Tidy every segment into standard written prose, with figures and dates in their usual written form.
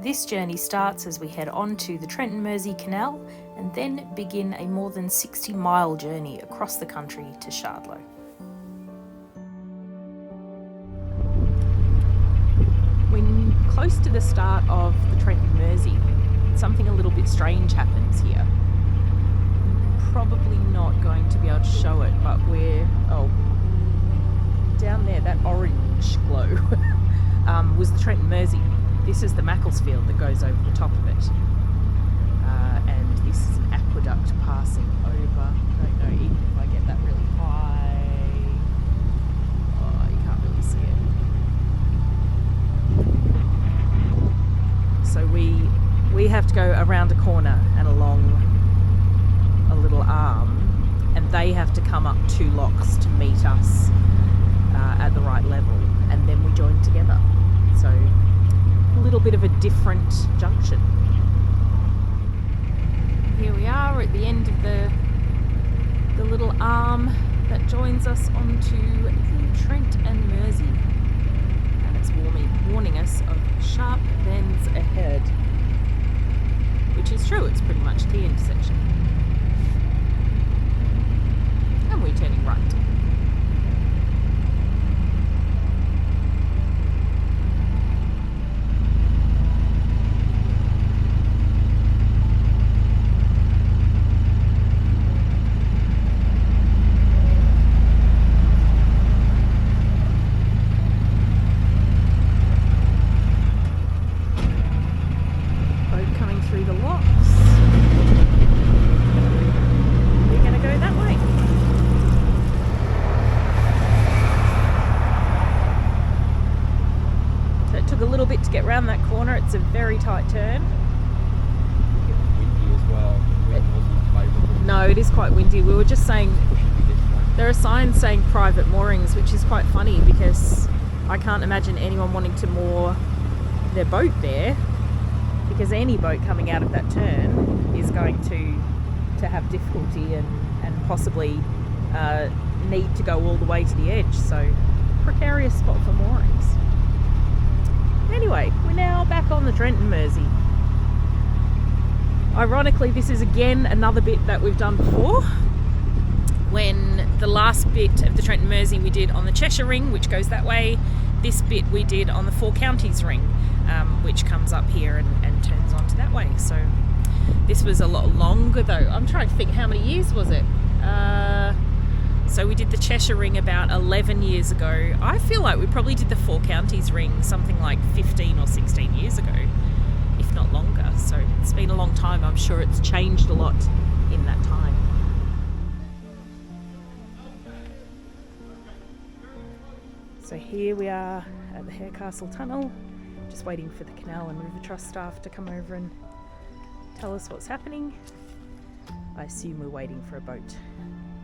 This journey starts as we head on to the Trent and Mersey canal and then begin a more than 60-mile journey across the country to Shardlow. When close to the start of the Trent and Mersey, something a little bit strange happens here. Probably not going to be able to show it, but we're down there, that orange glow was the Trent and Mersey. This is the Macclesfield that goes over the top of it, and this is an aqueduct passing over. I don't know even if I get that really high. Oh, you can't really see it. So we have to go around a corner and along a little arm, and they have to come up 2 locks to meet us at the right level, and then we join together. So a little bit of a different junction. Here we are at the end of the little arm that joins us onto the Trent and Mersey, and it's warning us of sharp bends ahead, which is true. It's pretty much the intersection, and we're turning right. Get around that corner, it's a very tight turn. It's windy as well. It wasn't favourable. No, it is quite windy. We were just saying there are signs saying private moorings, which is quite funny because I can't imagine anyone wanting to moor their boat there, because any boat coming out of that turn is going to have difficulty and possibly need to go all the way to the edge. So precarious spot for moorings. Anyway, we're now back on the Trent and Mersey. Ironically, this is again another bit that we've done before. When the last bit of the Trent and Mersey we did on the Cheshire Ring, which goes that way, this bit we did on the Four Counties Ring, which comes up here and turns onto that way. So this was a lot longer though. I'm trying to think, how many years was it? So we did the Cheshire Ring about 11 years ago. I feel like we probably did the Four Counties Ring something like 15 or 16 years ago, if not longer. So it's been a long time. I'm sure it's changed a lot in that time. So here we are at the Harecastle Tunnel, just waiting for the Canal and River Trust staff to come over and tell us what's happening. I assume we're waiting for a boat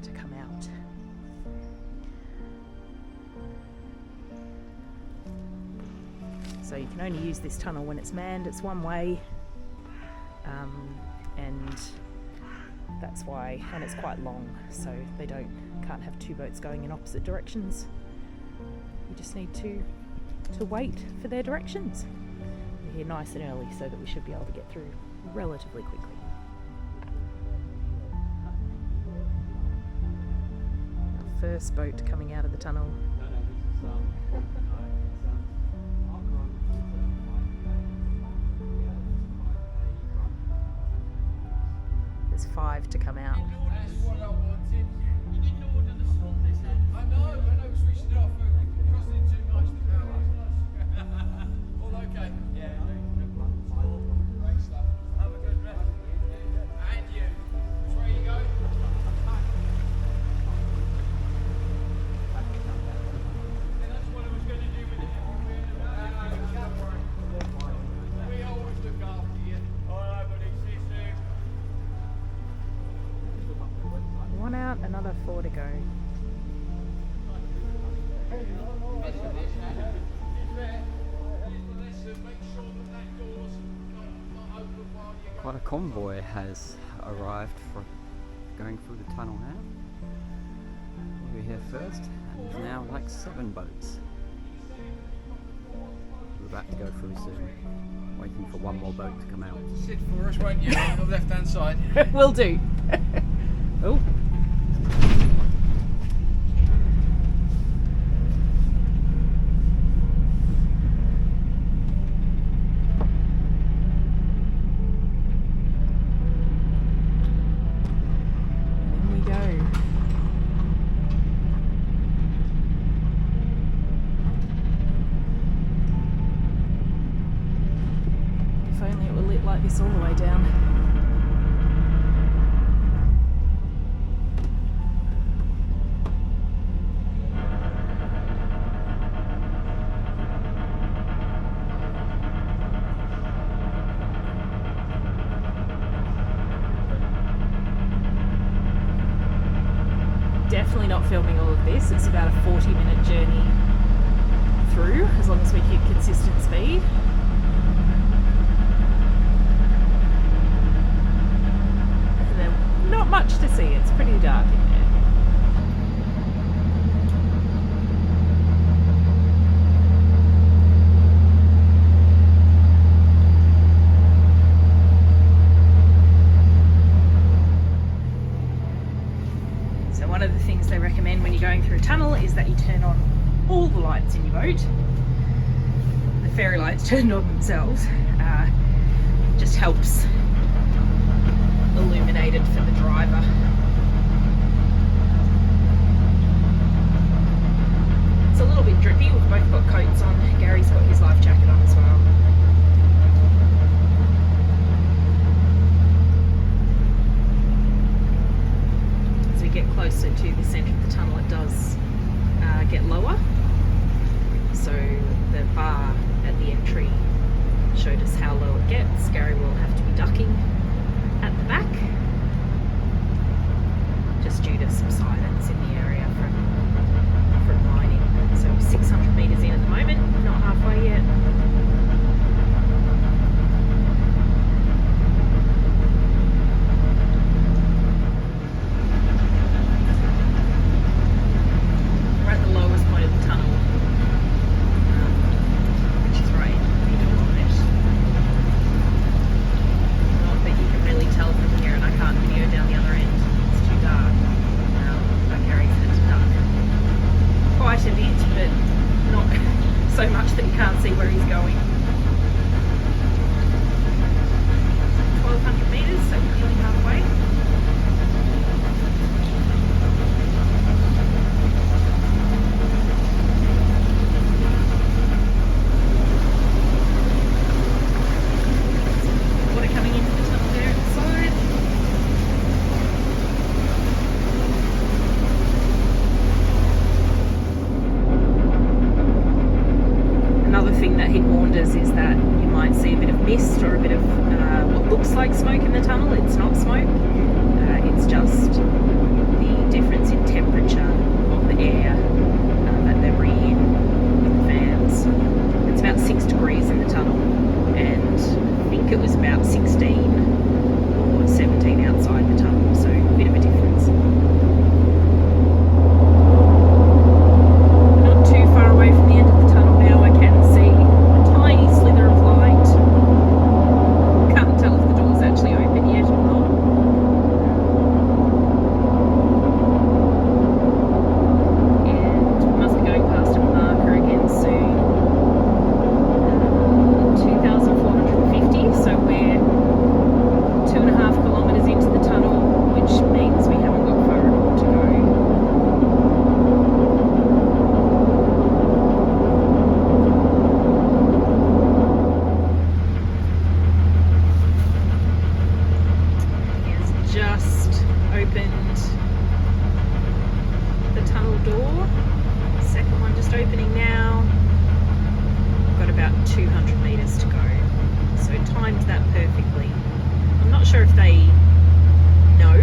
to come out. So you can only use this tunnel when it's manned. It's one way, and that's why, and it's quite long, so they can't have 2 boats going in opposite directions. You just need to wait for their directions. We're here nice and early so that we should be able to get through relatively quickly. Our first boat coming out of the tunnel. There's 5 to come out. That's what I wanted. You didn't order the salt this end. I know, switched it off. It costed too much to power. All okay? Yeah. Great stuff. Have a good rest. And you. Which way you go? That's what I was going to do with it. We always look after you. All right, buddy. See you soon. 1 out, another 4 to go. Quite a convoy has arrived for going through the tunnel now. We were here first, and there's now like 7 boats. We're about to go through soon. waiting for one more boat to come out. Sit for us, won't you? On the left-hand side. Will do. Oh. In we go. If only it were lit like this all the way down. Definitely not filming all of this. It's about a 40-minute journey through, as long as we keep consistent speed. And then not much to see. It's pretty dark in there. So one of the things they recommend when you're going through a tunnel is that you turn on all the lights in your boat. The fairy lights turned on themselves just helps illuminate it for the driver. It's a little bit drippy. We've both got coats on. Gary's got his life jacket on as well. As we get closer to the centre of the tunnel, it does get lower. So the bar at the entry showed us how low it gets. Gary will have to be ducking at the back, just due to subsidence in the area from mining. So 600 metres in at the moment, not halfway yet. We're at the lowest point of the tunnel, which is right in the middle of it. Not that you can really tell from here, and I can't video down the other end. It's too dark. But Gary's had to duck quite a bit, but not so much that you can't see where he's going. 1200 metres, so we're nearly halfway. Water coming into the tunnel there at the side. Another thing that he'd warned us is that you might see a bit of mist or a bit of what looks like smoke in the tunnel. It's not smoke, it's just the difference in temperature of the air that they're bringing in with the fans. It's about 6 degrees in the tunnel, and I think it was about 16 or 17 outside the tunnel, so a bit of a difference. Not too far away from the end of the tunnel now. I can see a tiny slither of light. Can't tell if the door's actually open yet or not. And we must be going past a marker again soon. 2,450, so we're 2.5 kilometres into the tunnel, which means we haven't got far at all to go. He has just opened the tunnel door. Second one just opening now. We've got about 200 metres to go. So timed that perfectly. I'm not sure if they know,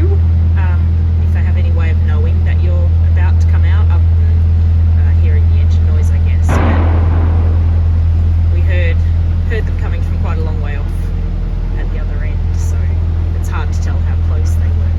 if they have any way of knowing that you're about to come out, other than hearing the engine noise, I guess. But we heard them coming from quite a long way off at the other end, so it's hard to tell how close they were.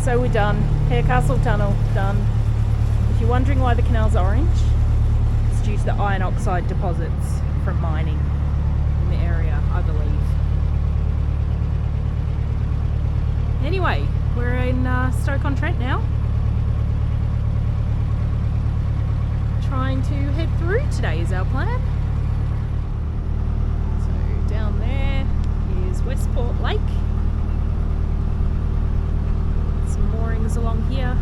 So we're done. Harecastle Tunnel, done. If you're wondering why the canal's orange, it's due to the iron oxide deposits from mining in the area, I believe. Anyway, we're in Stoke-on-Trent now. Trying to head through today is our plan. So down there is Westport Lake. Some moorings along here.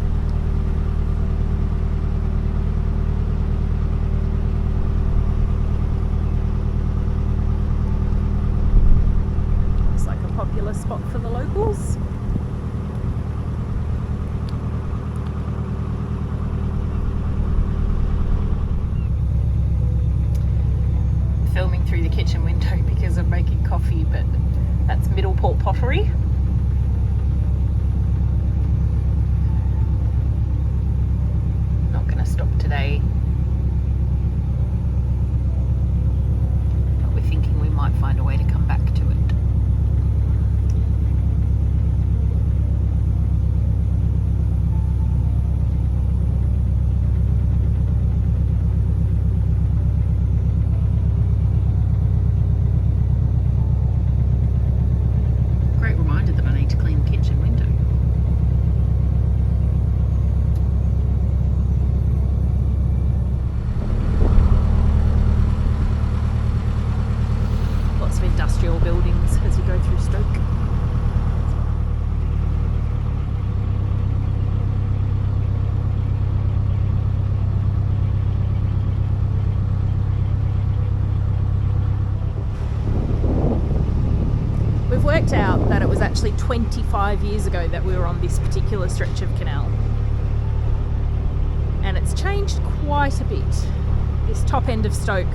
Looks like a popular spot for the locals. Filming through the kitchen window because I'm making coffee, but that's Middleport pottery. Not going to stop today, but we're thinking we might find a way to come back to it. Great reminder that I need to clean the kitchen window. Lots of industrial buildings as you go through Stoke. We've worked out that it was actually 25 years ago that we were on this particular stretch of canal. And it's changed quite a bit. This top end of Stoke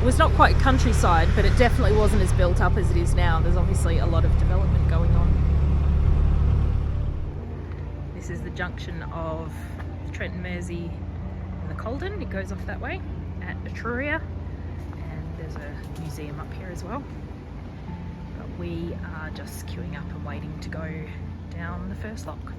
was not quite countryside, but it definitely wasn't as built up as it is now. There's obviously a lot of development going on. This is the junction of the Trent and Mersey and the Colden. It goes off that way at Etruria, and there's a museum up here as well. But we are just queuing up and waiting to go down the first lock.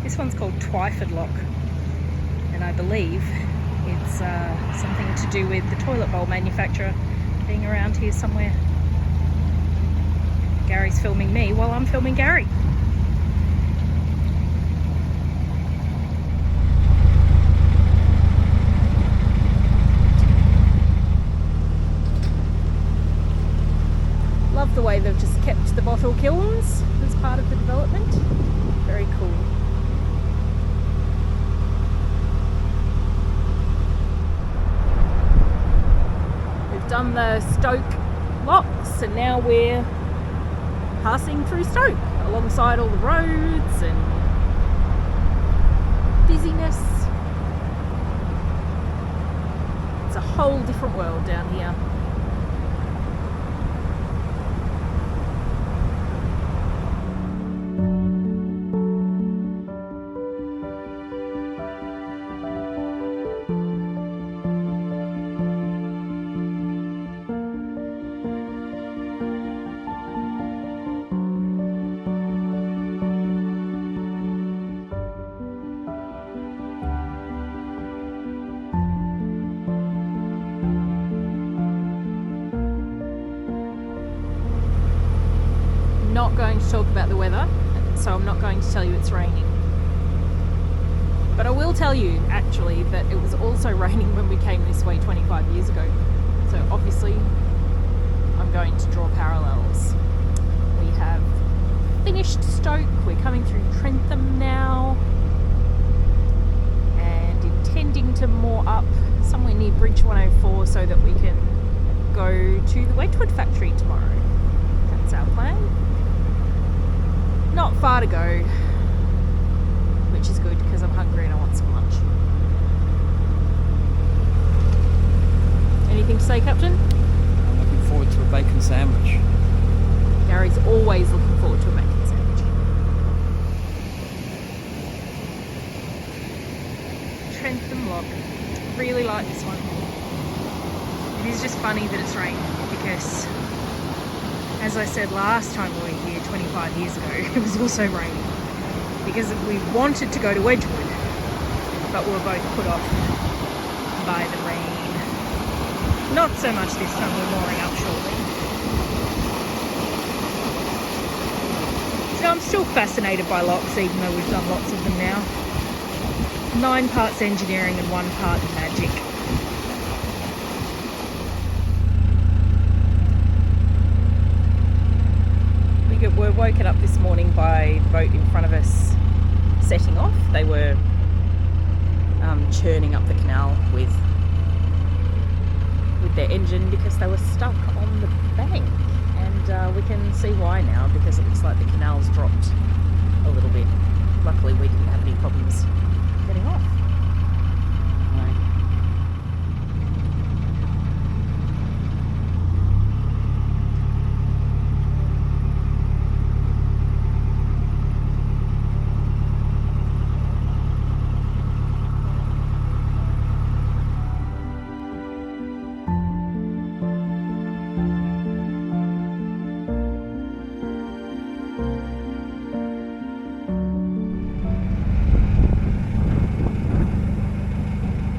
This one's called Twyford Lock, and I believe it's something to do with the toilet bowl manufacturer being around here somewhere. Gary's filming me while I'm filming Gary. Love the way they've just kept the bottle kilns as part of the development. Very cool. Done the Stoke locks, and now we're passing through Stoke alongside all the roads and busyness. It's a whole different world down here. Not going to talk about the weather, so I'm not going to tell you it's raining. But I will tell you actually that it was also raining when we came this way 25 years ago. So obviously I'm going to draw parallels. We have finished Stoke, we're coming through Trentham now, and intending to moor up somewhere near Bridge 104 so that we can go to the Wedgwood factory tomorrow. That's our plan. Not far to go, which is good because I'm hungry and I want some lunch. Anything to say, Captain? I'm looking forward to a bacon sandwich. Gary's always looking forward to a bacon sandwich. Trentham Lock. Really like this one. It is just funny that it's raining because, as I said last time we were here 25 years ago, it was also raining because we wanted to go to Wedgwood, but we were both put off by the rain. Not so much this time, we're mooring up shortly. So I'm still fascinated by locks, even though we've done lots of them now. 9 parts engineering and 1 part magic. We were woken up this morning by the boat in front of us setting off. They were churning up the canal with their engine because they were stuck on the bank, and we can see why now because it looks like the canal's dropped a little bit. Luckily we didn't have any problems getting off.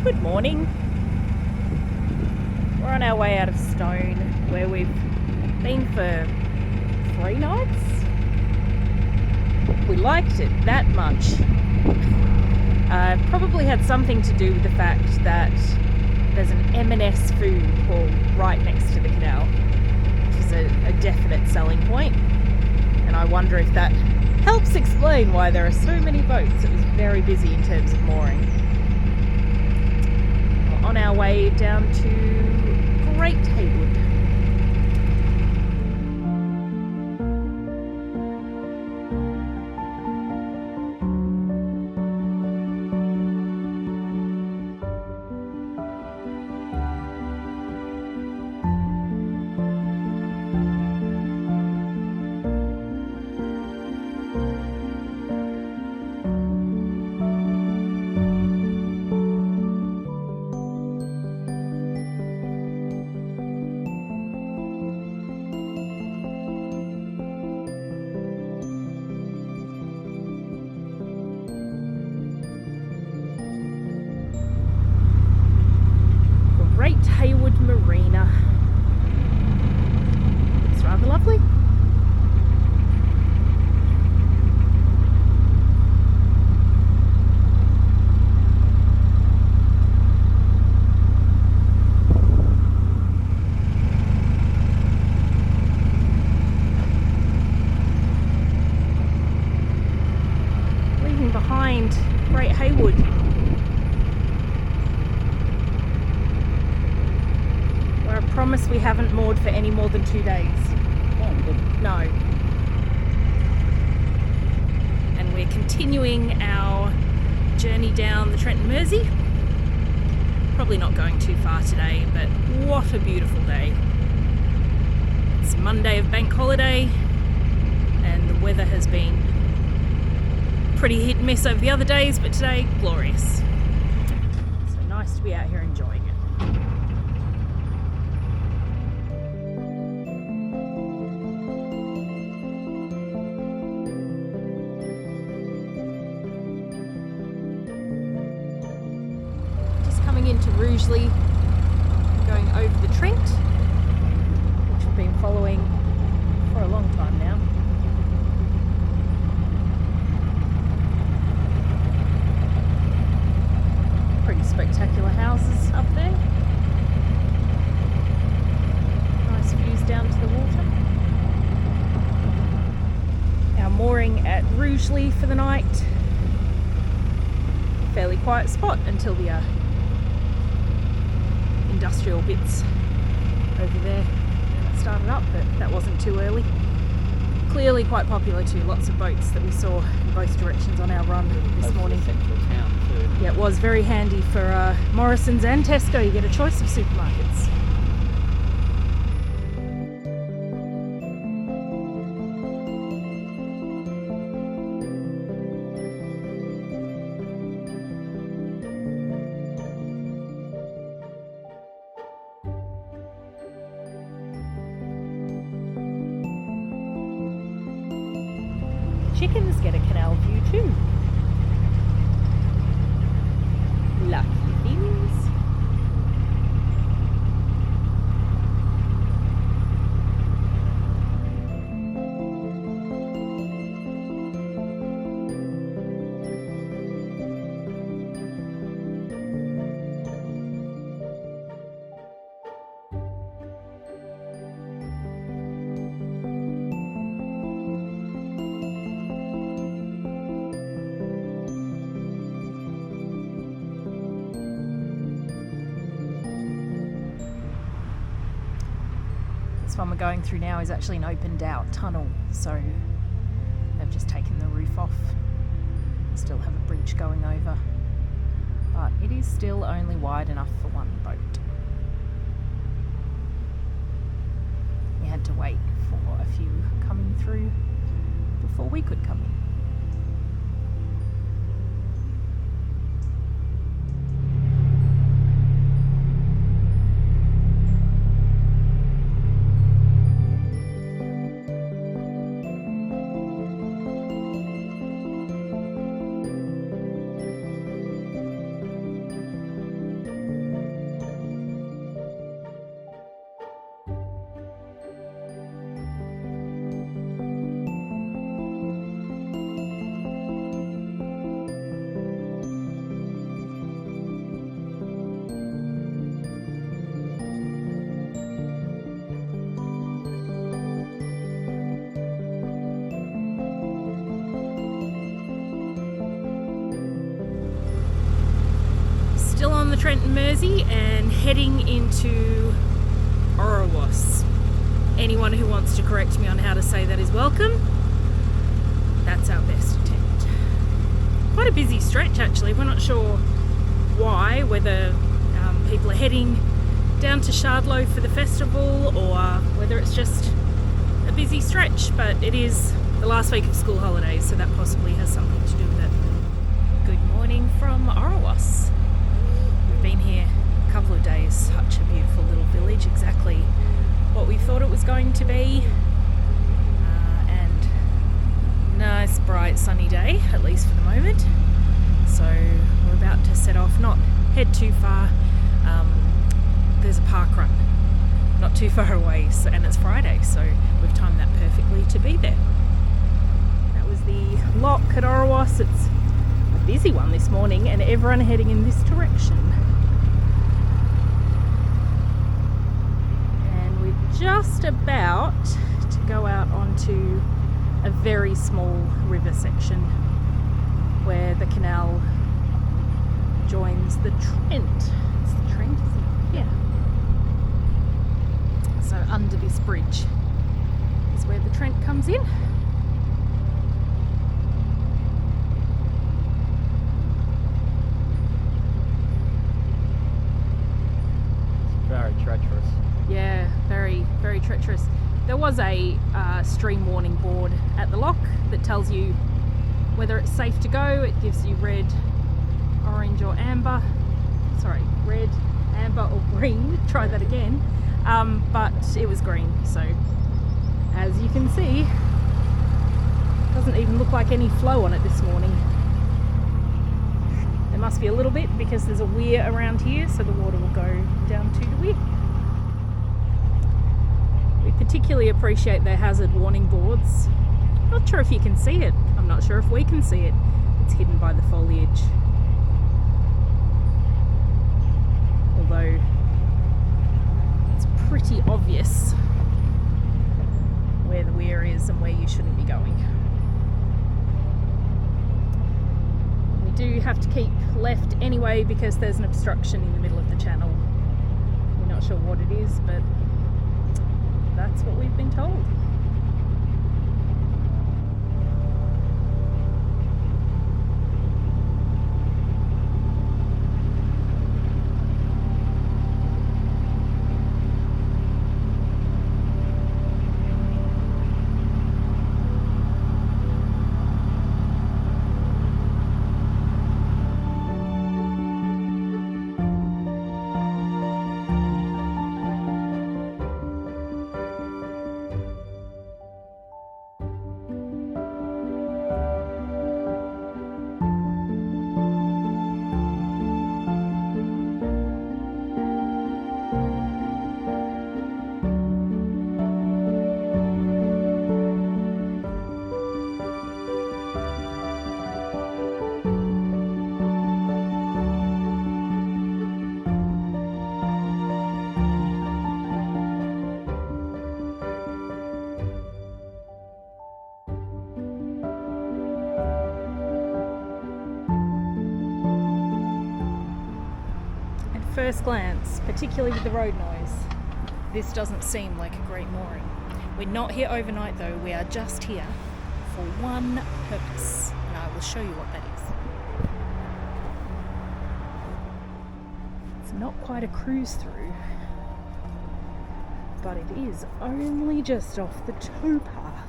Good morning. We're on our way out of Stone, where we've been for 3 nights. We liked it that much. Probably had something to do with the fact that there's an M&S food hall right next to the canal, which is a definite selling point. And I wonder if that helps explain why there are so many boats. It was very busy in terms of mooring. On our way down to Great Haywood. Great Haywood Marina. It's rather lovely. Leaving behind Great Haywood. I promise we haven't moored for any more than 2 days. No. And we're continuing our journey down the Trent and Mersey. Probably not going too far today, but what a beautiful day. It's Monday of bank holiday, and the weather has been pretty hit and miss over the other days, but today, glorious. So nice to be out here enjoying it. Into Rugeley, going over the Trent, which we've been following for a long time now. Pretty spectacular houses up there. Nice views down to the water. Our mooring at Rugeley for the night. Fairly quiet spot until the industrial bits over there started up, but that wasn't too early. Clearly quite popular too, lots of boats that we saw in both directions on our run this morning. Central town too. Yeah, it was very handy for Morrison's and Tesco. You get a choice of supermarkets. chickens get a canal view too. Lucky things. This one we're going through now is actually an opened out tunnel, so they've just taken the roof off. Still have a bridge going over, but it is still only wide enough for one boat. We had to wait for a few coming through before we could come in. Still on the Trent and Mersey and heading into Orawas. Anyone who wants to correct me on how to say that is welcome. That's our best attempt. Quite a busy stretch actually. We're not sure why, whether people are heading down to Shardlow for the festival or whether it's just a busy stretch, but it is the last week of school holidays, so that possibly has something to do with it. Good morning from Orawas. We've been here a couple of days. Such a beautiful little village, exactly what we thought it was going to be. And nice bright sunny day, at least for the moment. So we're about to set off, not head too far. There's a park run not too far away, so, and it's Friday, so we've timed that perfectly to be there. That was the lock at Orawas. It's a busy one this morning and everyone heading in this direction. And we're just about to go out onto a very small river section where the canal joins the Trent. It's the Trent, isn't it? Yeah. So under this bridge is where the Trent comes in. Very treacherous. Yeah, very, very treacherous. There was a stream warning board at the lock that tells you whether it's safe to go. It gives you red, orange or amber. Sorry, red, amber or green. Try that again. But it was green, so as you can see, it doesn't even look like any flow on it this morning. There must be a little bit because there's a weir around here, so the water will go down to the weir. We particularly appreciate their hazard warning boards. Not sure if you can see it. I'm not sure if we can see it. It's hidden by the foliage. Although it's pretty obvious where the weir is and where you shouldn't be going. We do have to keep left anyway because there's an obstruction in the middle of the channel. We're not sure what it is, but that's what we've been told. first glance, particularly with the road noise, this doesn't seem like a great mooring. We're not here overnight though, we are just here for one purpose, and I will show you what that is. It's not quite a cruise through, but it is only just off the towpath.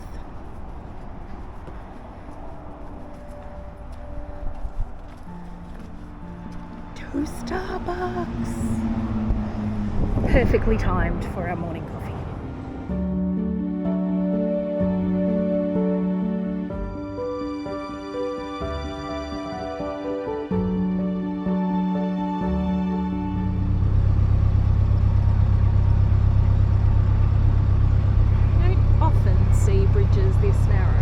To Starbucks! Perfectly timed for our morning coffee. You don't often see bridges this narrow.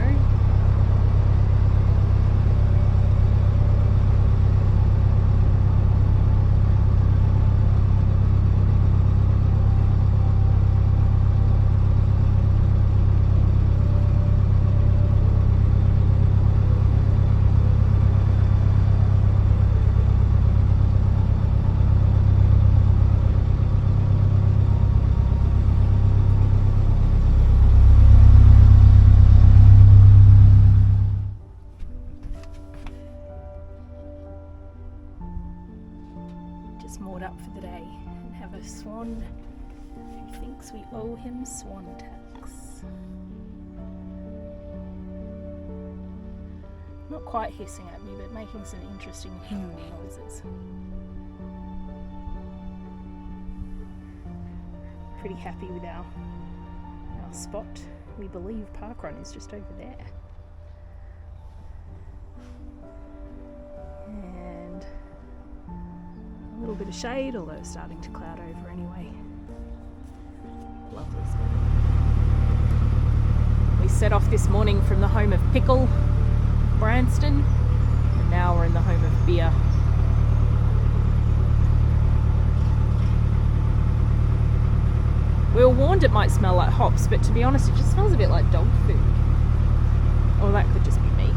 Just moored up for the day and have a swan who thinks we owe him swan tax. Not quite hissing at me, but making some interesting noises. Pretty happy with our spot. We believe parkrun is just over there. And a little bit of shade, although it's starting to cloud over anyway. Lovely spot. We set off this morning from the home of Pickle, Branston, and now we're in the home of Beer. We were warned it might smell like hops, but to be honest, it just smells a bit like dog food. Or that could just be me.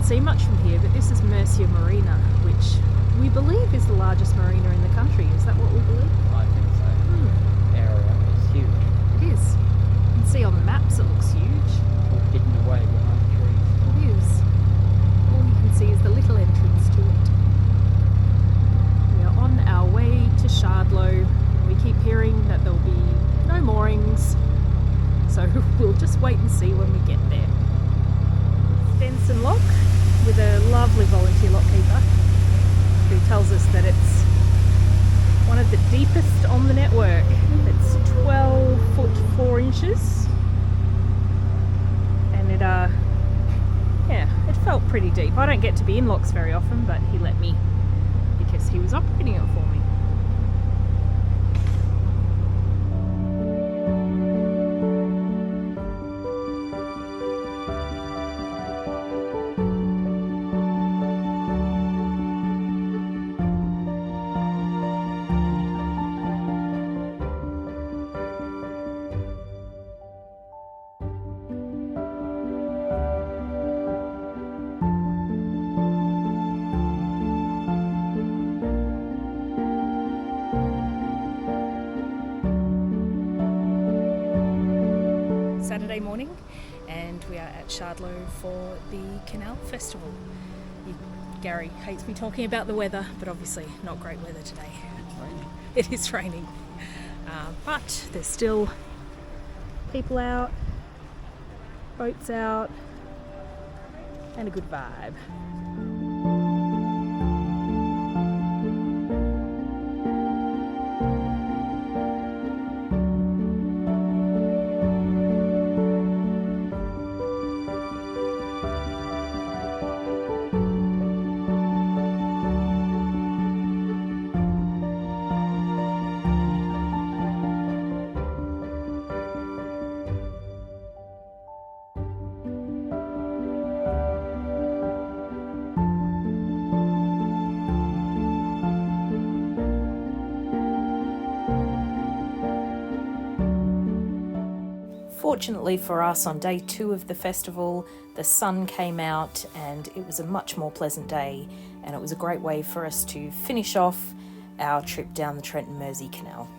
See much from here, but this is Mersey Marina, which we believe is the largest marina in the country. Is that what we believe? I think so. Area is huge. It is. You can see on the maps it looks huge. All hidden away behind trees. It is. All you can see is the little entrance to it. We are on our way to Shardlow. We keep hearing that there'll be no moorings, so we'll just wait and see when we get there. Stenson Lock, with a lovely volunteer lockkeeper who tells us that it's one of the deepest on the network. It's 12 foot 4 inches, and it felt pretty deep. I don't get to be in locks very often, but he let me because he was operating it for me. Saturday morning, and we are at Shardlow for the Canal Festival. Gary hates me talking about the weather, but obviously not great weather today. It's raining. It is raining, but there's still people out, boats out, and a good vibe. Fortunately for us, on day 2 of the festival, the sun came out and it was a much more pleasant day, and it was a great way for us to finish off our trip down the Trent and Mersey Canal.